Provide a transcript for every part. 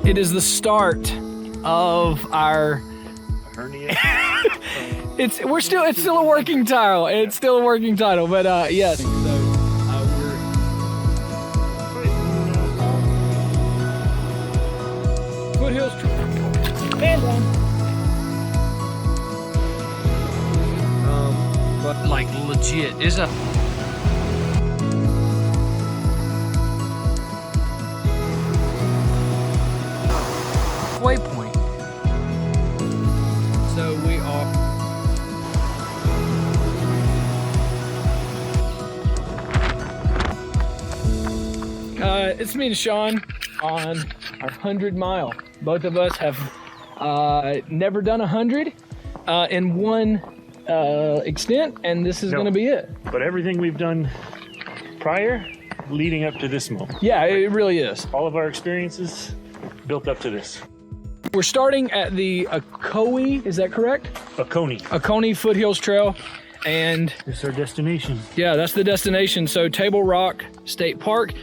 It is the start of our hernia. it's still a working title. It's still a working title, but yes. So we're Foothills Trail. Man down. But like legit is a waypoint. So we are it's me and Sean on our 100-mile. Both of us have never done 100 in one extent, and this is going to be it. But everything we've done prior leading up to this moment. Yeah, it really is. All of our experiences built up to this. We're starting at the Ocoee, is that correct? Oconee Foothills Trail, and this is our destination. Yeah, that's the destination. So Table Rock State Park.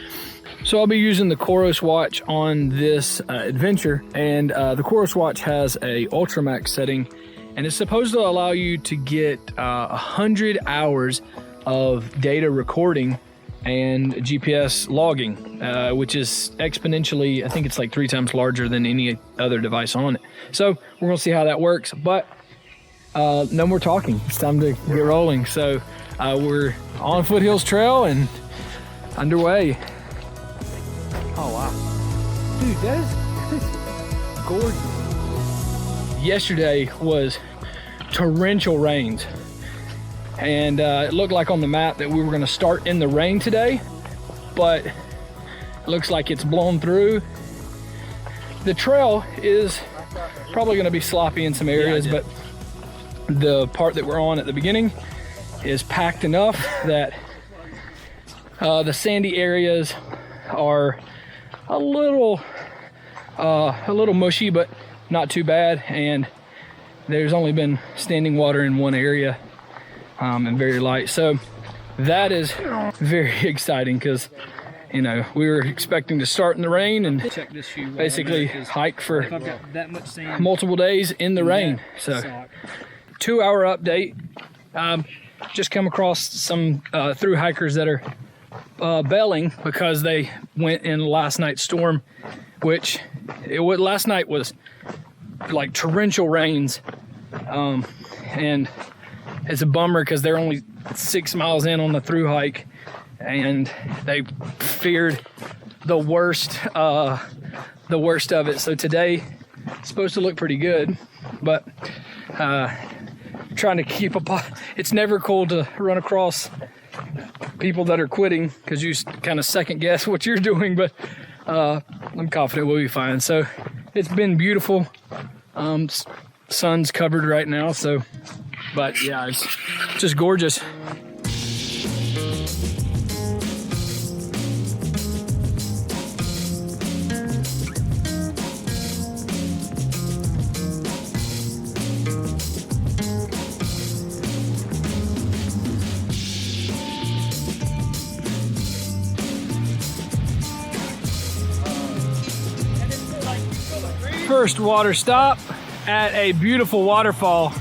So I'll be using the Coros watch on this adventure, and the Coros watch has a Ultramax setting, and it's supposed to allow you to get 100 hours of data recording and GPS logging, which is exponentially, I think it's like 3 times larger than any other device on it. So we're gonna see how that works, but no more talking. It's time to get rolling. So we're on Foothills Trail and underway. Oh wow. Dude, that is gorgeous. Yesterday was torrential rains. And it looked like on the map that we were gonna start in the rain today, but it looks like it's blown through. The trail is probably gonna be sloppy in some areas, but the part that we're on at the beginning is packed enough that the sandy areas are a little mushy, but not too bad. And there's only been standing water in one area. And very light, so that is very exciting because, you know, we were expecting to start in the rain and basically hike for multiple days in the rain. So 2-hour update. Just come across some through hikers that are bailing because they went in last night's storm, which last night was like torrential rains, and it's a bummer because they're only 6 miles in on the through hike, and they feared the worst of it. So today it's supposed to look pretty good, but trying to keep it's never cool to run across people that are quitting because you kind of second guess what you're doing, but I'm confident we'll be fine. So it's been beautiful. Sun's covered right now, so but yeah, it's just gorgeous. First water stop at a beautiful waterfall.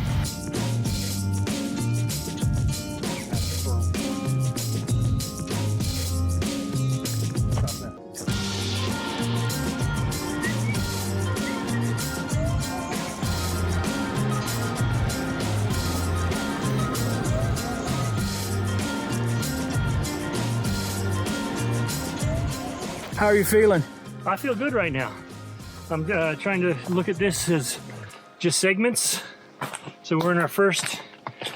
How are you feeling? I feel good right now. I'm trying to look at this as just segments. So we're in our first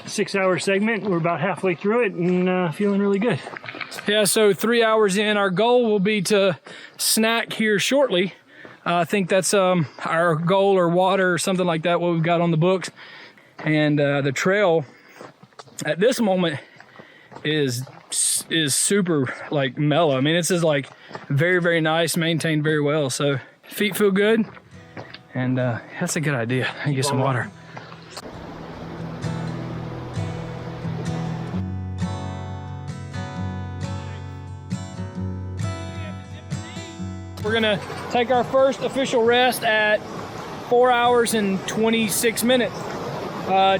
6-hour segment. We're about halfway through it and feeling really good. Yeah, so 3 hours in, our goal will be to snack here shortly. I think that's our goal, or water or something like that, what we've got on the books. And the trail at this moment is super like mellow. I mean, it's just like very, very nice, maintained very well. So feet feel good, and that's a good idea. I get some water. We're gonna take our first official rest at 4 hours and 26 minutes.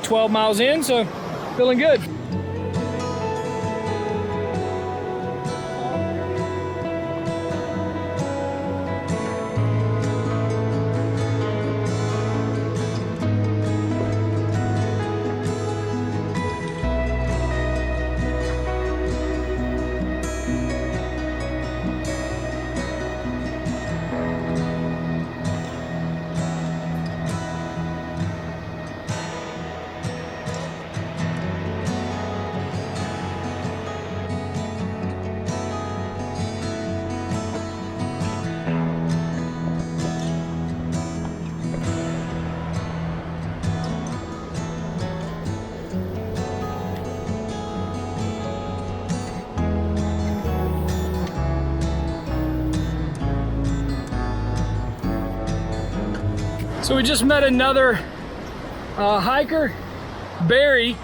12 miles in, so feeling good. So we just met another hiker, Barry,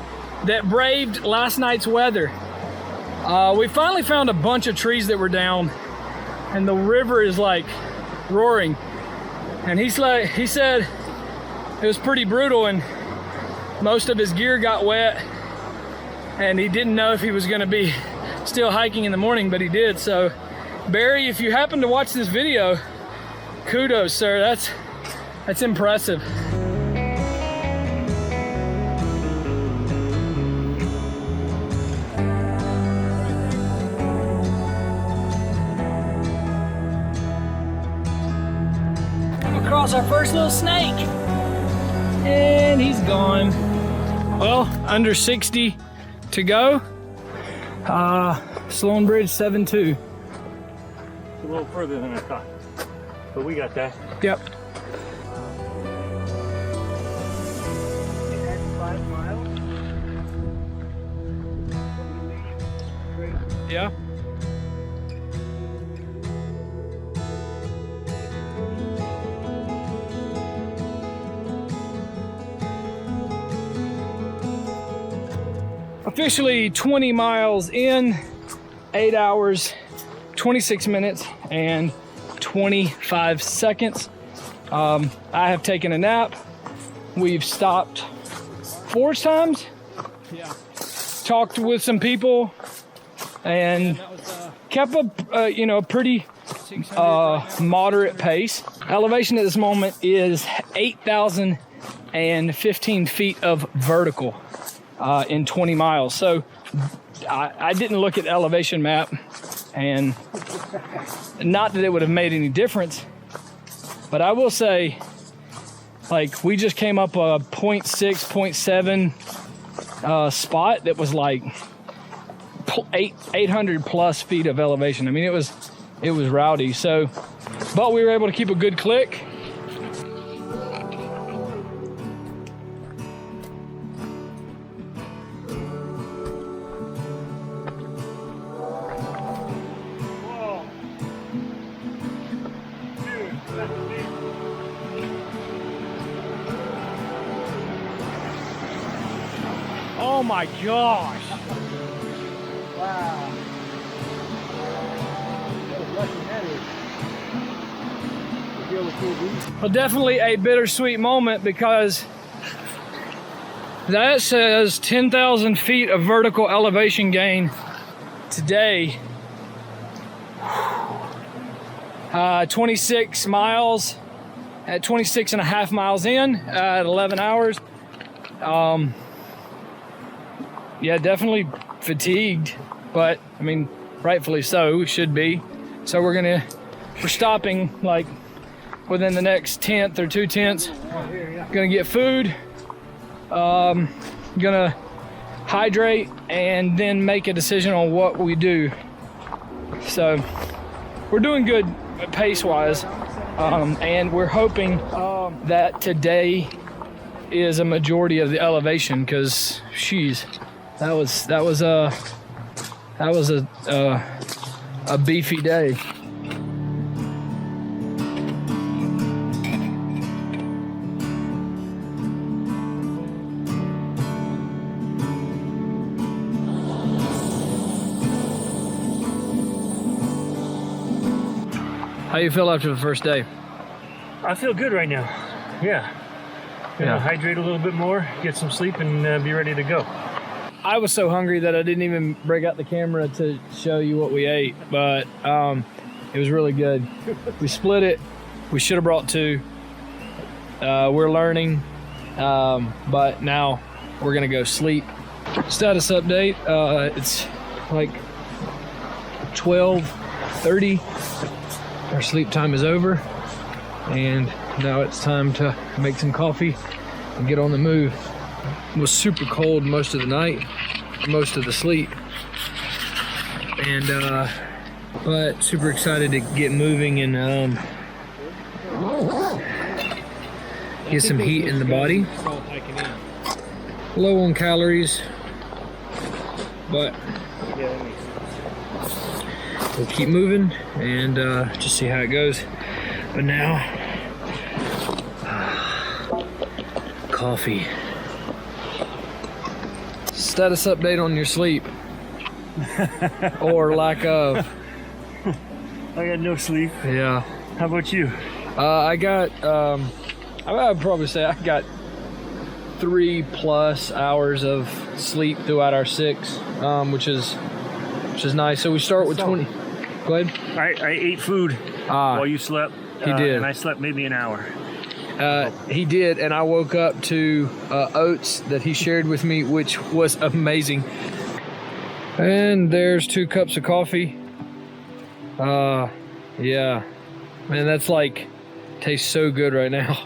that braved last night's weather. We finally found a bunch of trees that were down, and the river is like roaring. And he said it was pretty brutal, and most of his gear got wet, and he didn't know if he was gonna be still hiking in the morning, but he did. So Barry, if you happen to watch this video, kudos, sir. That's impressive. Come across our first little snake, and he's gone. Well, under 60 to go. Sloan Bridge 7-2. It's a little further than I thought, but we got that. Yep. 5 miles. Yeah. Officially 20 miles in, 8 hours, 26 minutes, and 25 seconds. I have taken a nap. We've stopped 4 times. Yeah. Talked with some people and kept a pretty moderate pace. Elevation at this moment is 8,015 feet of vertical in 20 miles. So I didn't look at the elevation map, and not that it would have made any difference, but I will say, like, we just came up a 0.6, 0.7 spot that was like 800 plus feet of elevation. I mean, it was rowdy. So, but we were able to keep a good click. Oh my gosh. Wow. Well, definitely a bittersweet moment, because that says 10,000 feet of vertical elevation gain today. 26 miles at 26 and a half miles in at 11 hours. Yeah, definitely fatigued, but I mean, rightfully so, we should be. So we're stopping like within the next 10th or 2 tenths. Gonna get food, gonna hydrate, and then make a decision on what we do. So we're doing good pace-wise, and we're hoping that today is a majority of the elevation, because that was a beefy day. How you feel after the first day? I feel good right now. Yeah. Gonna hydrate a little bit more, get some sleep, and be ready to go. I was so hungry that I didn't even break out the camera to show you what we ate, but it was really good. We split it. We should have brought two. We're learning, but now we're gonna go sleep. Status update, it's like 12:30. Our sleep time is over, and now it's time to make some coffee and get on the move. It was super cold most of the night, most of the sleep, and but super excited to get moving and get some heat in the body. Low on calories, but we'll keep moving and just see how it goes. But now, coffee. Status update on your sleep. Or lack of. I got no sleep. Yeah. How about you? I got, I'd probably say I got 3+ hours of sleep throughout our 6, which is nice. So we start with 20. Go ahead. I ate food while you slept. He did. And I slept maybe an hour. He did, and I woke up to oats that he shared with me, which was amazing. And there's 2 cups of coffee. Yeah, man, that's like, tastes so good right now.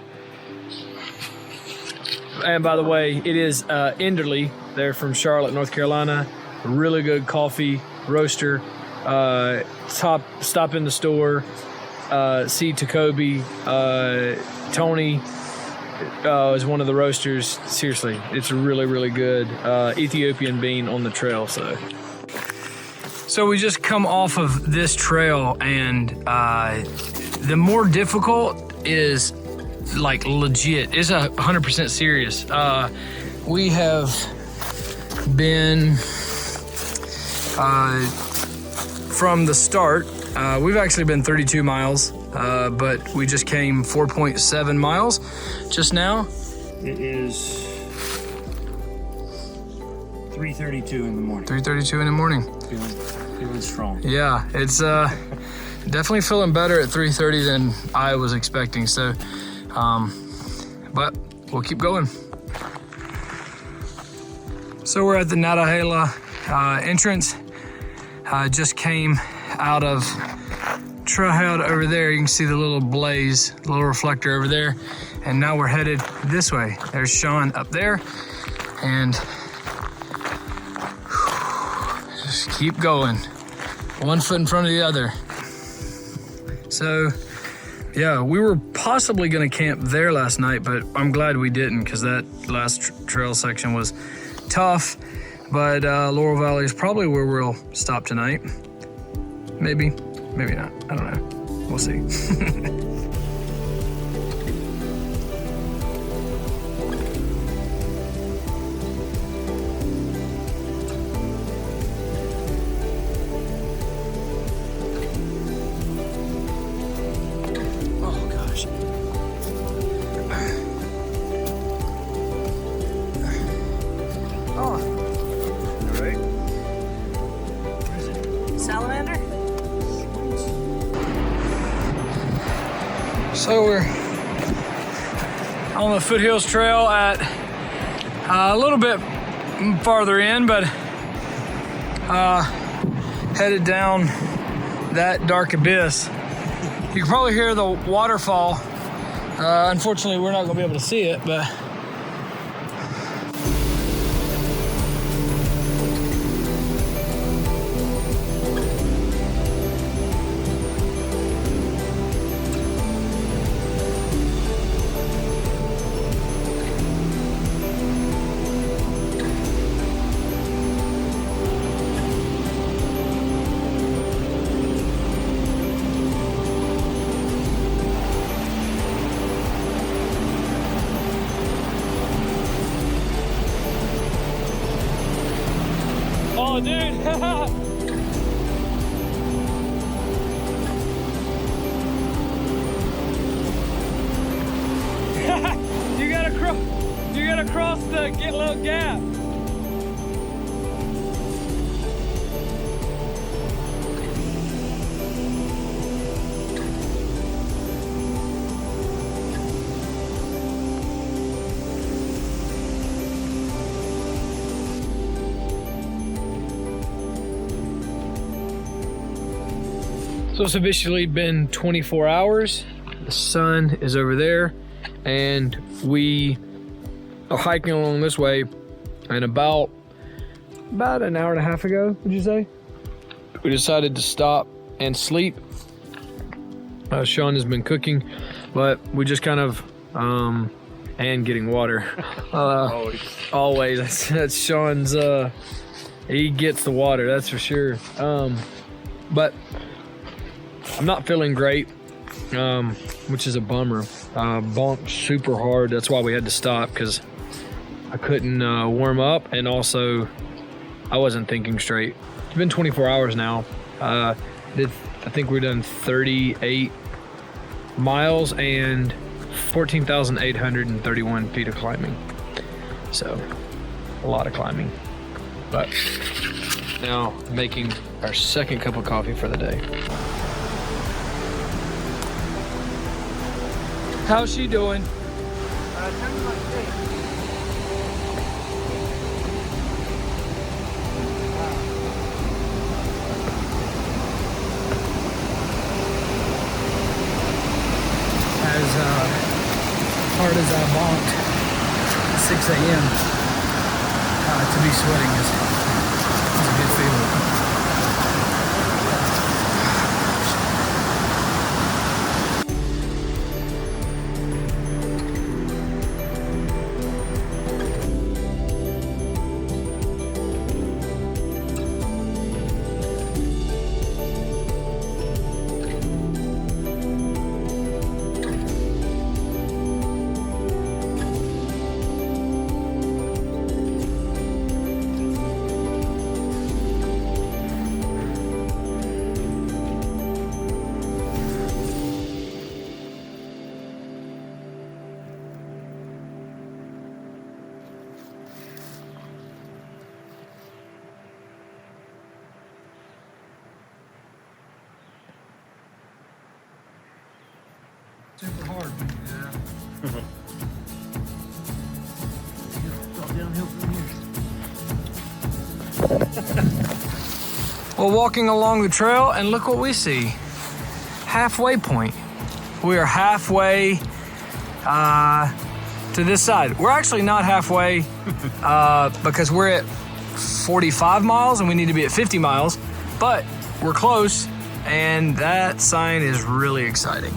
And by the way, it is Enderly. They're from Charlotte, North Carolina. Really good coffee roaster. Stop in the store. See Tacoby. Tony is one of the roasters. Seriously, it's really, really good. Ethiopian bean on the trail. So we just come off of this trail, and the more difficult is like legit. It's 100% serious. We have been from the start. We've actually been 32 miles, but we just came 4.7 miles just now. It is 3:32 in the morning. 3:32 in the morning. Feeling strong. Yeah, it's definitely feeling better at 3:30 than I was expecting. So, but we'll keep going. So we're at the Natahala entrance. Just came out of trailhead over there. You can see the little blaze, the little reflector over there. And now we're headed this way. There's Sean up there. And just keep going. One foot in front of the other. So, yeah, we were possibly gonna camp there last night, but I'm glad we didn't, because that last trail section was tough. But Laurel Valley is probably where we'll stop tonight. Maybe, maybe not. I don't know. We'll see. Oh gosh. Oh. Right. Where is it? Salamander? So we're on the Foothills Trail at a little bit farther in, but headed down that dark abyss. You can probably hear the waterfall. Unfortunately, we're not gonna be able to see it, but oh, dude. gotta cross the little gap. So it's officially been 24 hours. The sun is over there, and we are hiking along this way. And about an hour and a half ago, would you say, we decided to stop and sleep. Sean has been cooking, but we just kind of and getting water. Always. That's Sean's. He gets the water, that's for sure. But I'm not feeling great, which is a bummer. Bumped super hard. That's why we had to stop, because I couldn't warm up, and also I wasn't thinking straight. It's been 24 hours now. I think we've done 38 miles and 14,831 feet of climbing. So a lot of climbing. But now making our second cup of coffee for the day. How's she doing? As hard as I bonked 6 a.m. To be sweating is a good feeling. Super hard. Yeah. All downhill from here. We're walking along the trail, and look what we see. Halfway point. We are halfway to this side. We're actually not halfway because we're at 45 miles and we need to be at 50 miles, but we're close, and that sign is really exciting.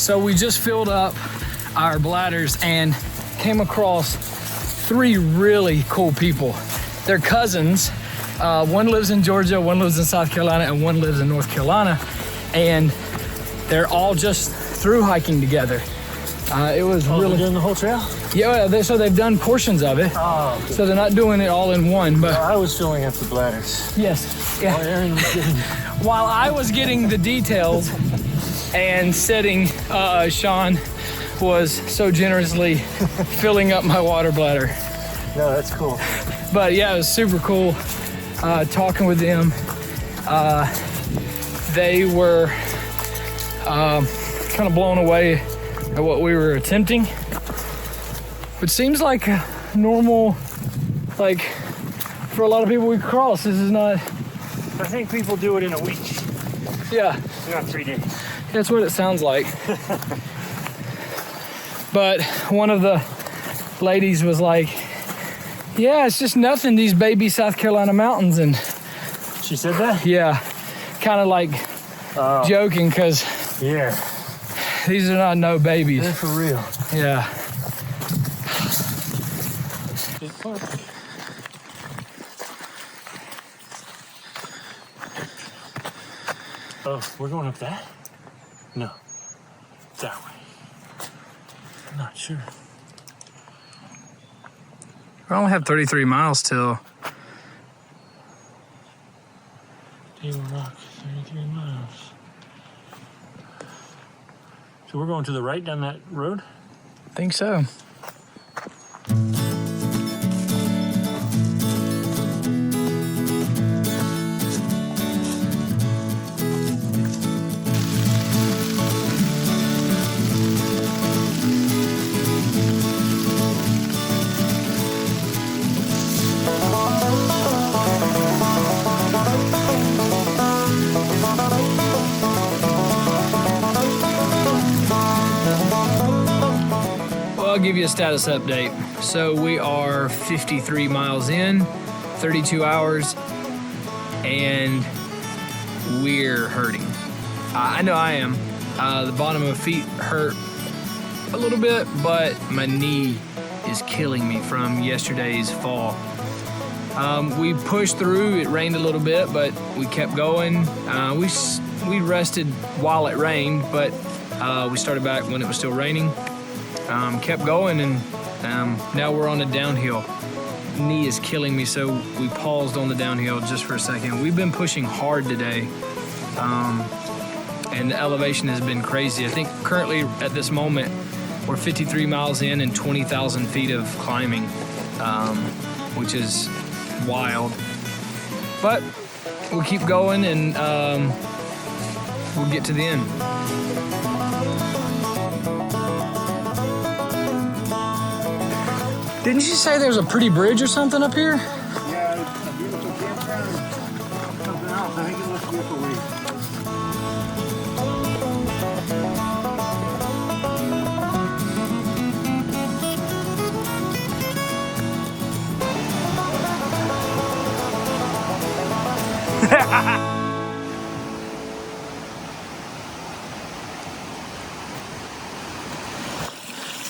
So we just filled up our bladders and came across 3 really cool people. They're cousins. One lives in Georgia, one lives in South Carolina, and one lives in North Carolina. And they're all just through hiking together. It was really... They're doing the whole trail? Yeah, so they've done portions of it. Oh, okay. So they're not doing it all in one, but... I was filling up the bladders. Yes. Yeah. While Aaron was getting... While I was getting the details and setting, Sean was so generously filling up my water bladder. No, that's cool. But yeah, it was super cool talking with them. They were kind of blown away at what we were attempting. It seems like a normal, like for a lot of people we cross, this is not... I think people do it in a week. Yeah. Not 3 days. That's what it sounds like. But one of the ladies was like, yeah, it's just nothing, these baby South Carolina mountains. And she said that? yeah, kind of like joking, because yeah, these are not no babies. they're for real. Yeah. Oh, we're going up that? No. That way. I'm not sure. We only have 33 miles till. Table Rock, 33 miles. So we're going to the right down that road? I think so. I'll give you a status update. So we are 53 miles in, 32 hours, and we're hurting. I know I am. The bottom of my feet hurt a little bit, but my knee is killing me from yesterday's fall. We pushed through. It rained a little bit, but we kept going. We rested while it rained, but we started back when it was still raining. Kept going, and now we're on a downhill. Knee is killing me, so we paused on the downhill just for a second. We've been pushing hard today, and the elevation has been crazy. I think currently at this moment we're 53 miles in and 20,000 feet of climbing, which is wild. But we'll keep going, and we'll get to the end. Didn't you say there's a pretty bridge or something up here? Yeah, it's a beautiful campground. Something else. I think it looks beautiful.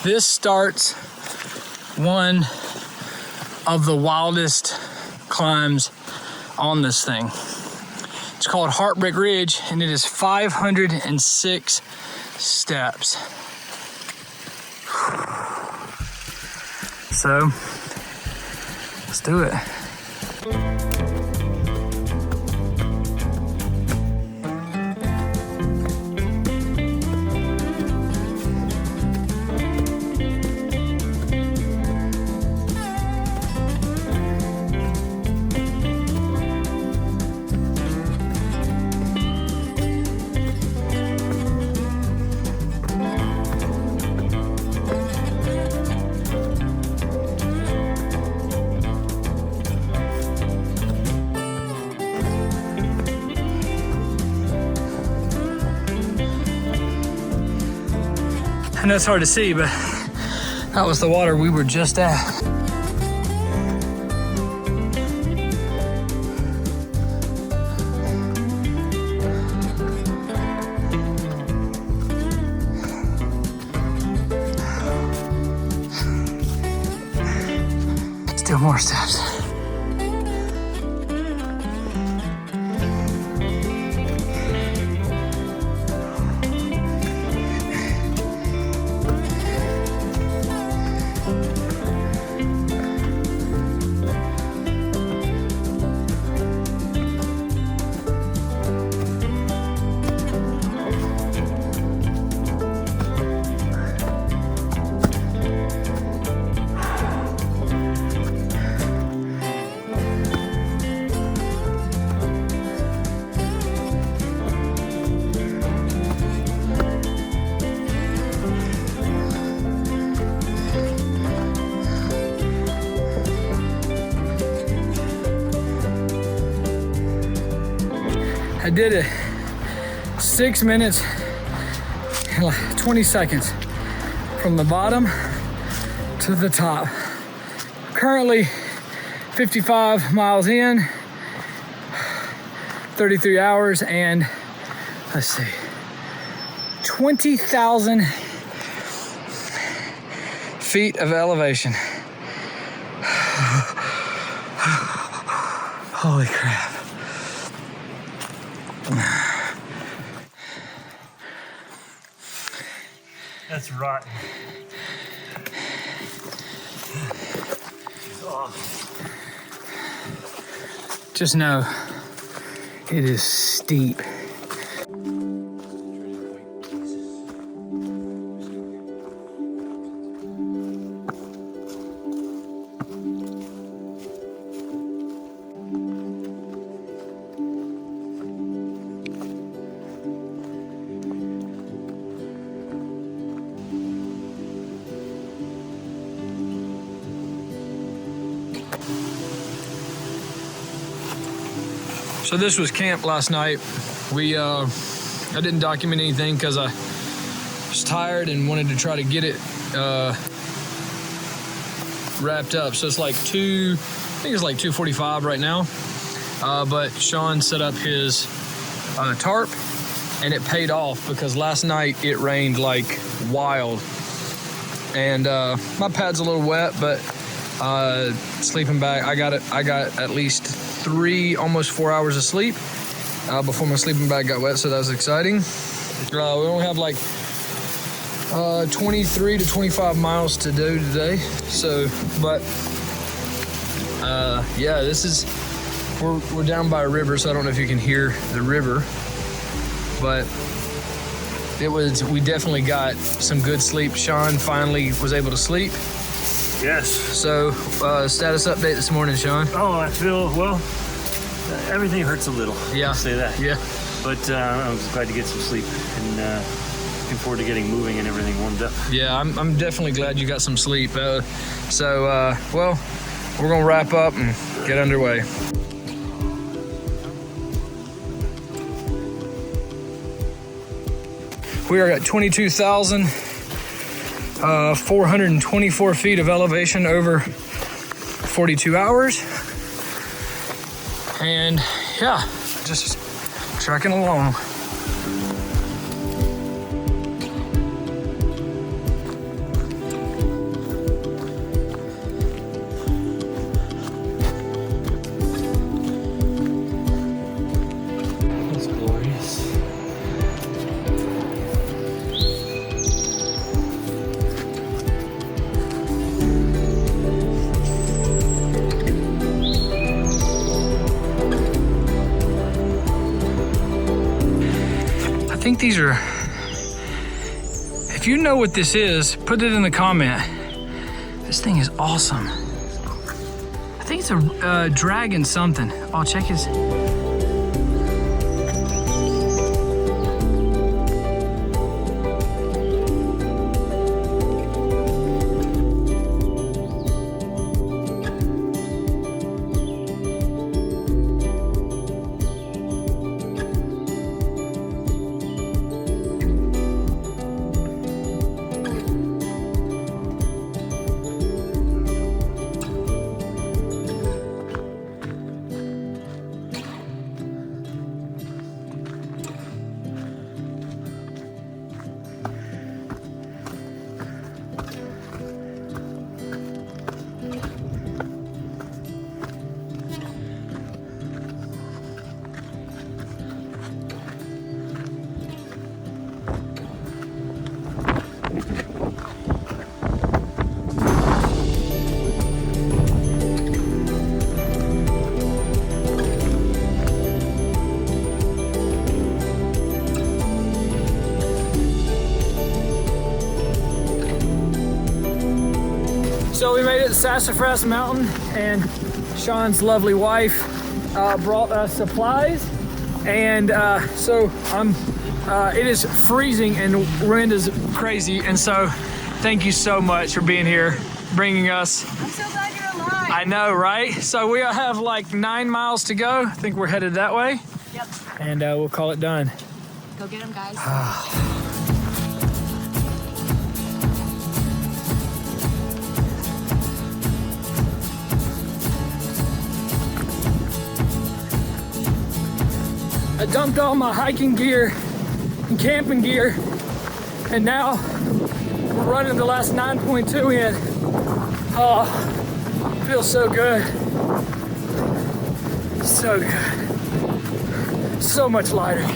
This starts one of the wildest climbs on this thing. It's called Heartbreak Ridge, and it is 506 steps. So, let's do it. I know it's hard to see, but that was the water we were just at. more steps. I did it 6 minutes and like 20 seconds from the bottom to the top. Currently 55 miles in, 33 hours, and let's see, 20,000 feet of elevation. Holy crap. That's rotten. Oh. Just know it is steep. So this was camp last night. I didn't document anything because I was tired and wanted to try to get it wrapped up. So it's like I think it's like 2:45 right now. But Sean set up his tarp, and it paid off because last night it rained like wild. And my pad's a little wet, but sleeping bag, I got at least 3, almost 4 hours of sleep before my sleeping bag got wet, so that was exciting. We only have like 23 to 25 miles to do today. So, but yeah, we're down by a river, so I don't know if you can hear the river, but we definitely got some good sleep. Sean finally was able to sleep. Yes. So, status update this morning, Sean. Oh, I feel, well, everything hurts a little. Yeah. I'll say that. Yeah. But I was glad to get some sleep, and looking forward to getting moving and everything warmed up. Yeah, I'm definitely glad you got some sleep. Well, we're gonna wrap up and get underway. We are at 22,424 feet of elevation over 42 hours. And yeah, just trekking along. That's glorious. I think these are, if you know what this is, put it in the comment. This thing is awesome. I think it's a dragon something. Oh, check his. So we made it to Sassafras Mountain, and Sean's lovely wife brought us supplies, and so it is freezing and the wind is crazy, and so thank you so much for being here, bringing us. I'm so glad you're alive. I know, right? So we have like 9 miles to go. I think we're headed that way. Yep. And we'll call it done. Go get them, guys. I dumped all my hiking gear and camping gear, and now we're running the last 9.2 in. Oh, feels so good. So good. So much lighter.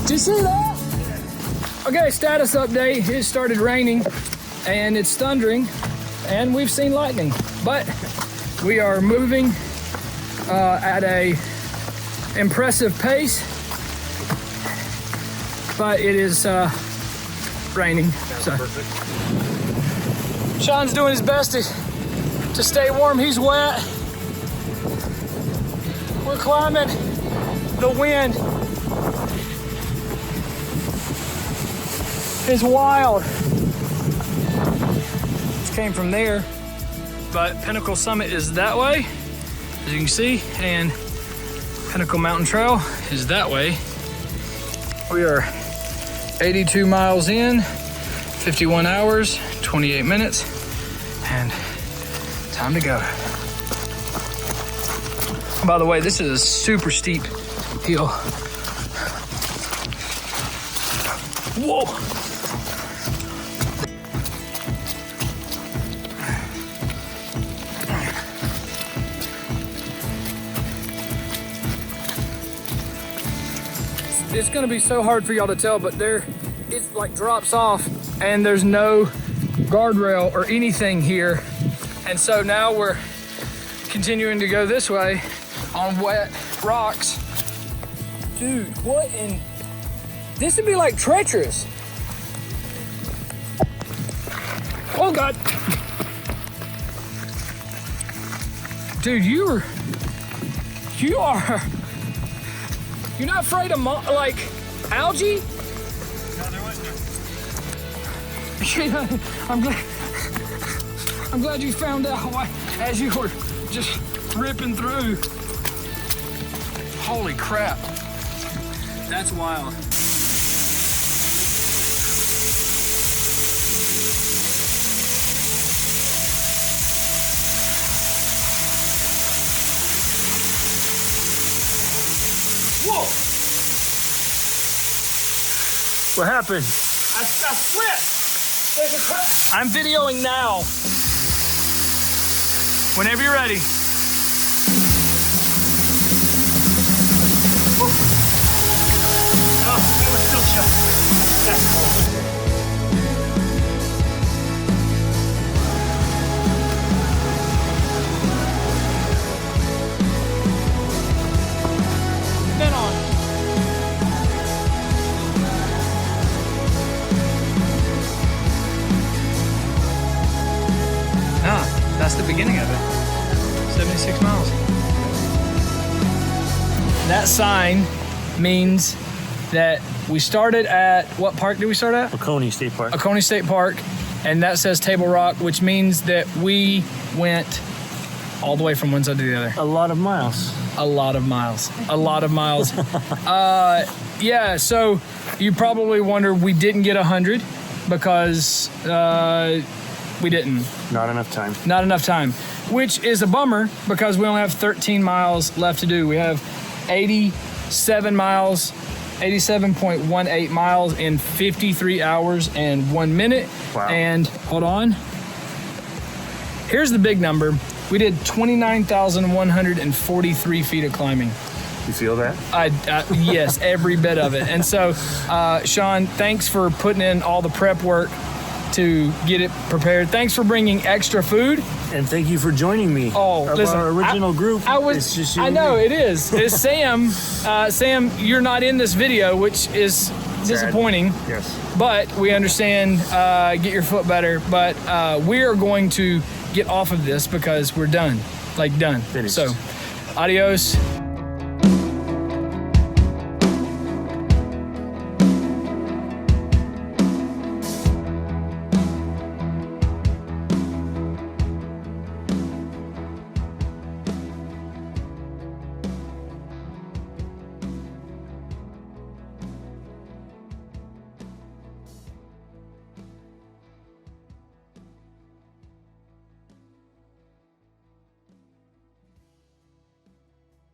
Did you see that? Okay, status update. It started raining and it's thundering and we've seen lightning, but we are moving at a impressive pace, but it is raining. So Sean's doing his best to stay warm. He's wet. We're climbing. The wind is wild. This came from there, but Pinnacle Summit is that way, as you can see, and Pinnacle Mountain Trail is that way. We are 82 miles in, 51 hours, 28 minutes, and time to go. By the way, this is a super steep hill. Whoa! It's gonna be so hard for y'all to tell, but it like drops off and there's no guardrail or anything here. And so now we're continuing to go this way on wet rocks. Dude, what in, this would be like treacherous. Oh God. Dude, you're not afraid of like algae? No, there was no. I'm glad you found out as you were just ripping through. Holy crap. That's wild. Whoa! What happened? I slipped. There's a crap. I'm videoing now. Whenever you're ready. Woo. Oh, it was still shut. That's cool. That's the beginning of it. 76 miles. That sign means that we started at, what park did we start at? Oconee State Park. Oconee State Park, and that says Table Rock, which means that we went all the way from one side to the other. A lot of miles. A lot of miles. A lot of miles. Yeah, so you probably wonder we didn't get 100 because we didn't. Not enough time. Not enough time, which is a bummer because we only have 13 miles left to do. We have 87 miles, 87.18 miles in 53 hours and 1 minute. Wow. And hold on. Here's the big number. We did 29,143 feet of climbing. You feel that? Yes, every bit of it. And so, Sean, thanks for putting in all the prep work to get it prepared. Thanks for bringing extra food. And thank you for joining me. Oh, listen, our original group. It's just you I and know me. it is. It's Sam. Sam, you're not in this video, which is disappointing. Yes. But we understand. Get your foot better. But we are going to get off of this because we're done. Like done. Finished. So, adios.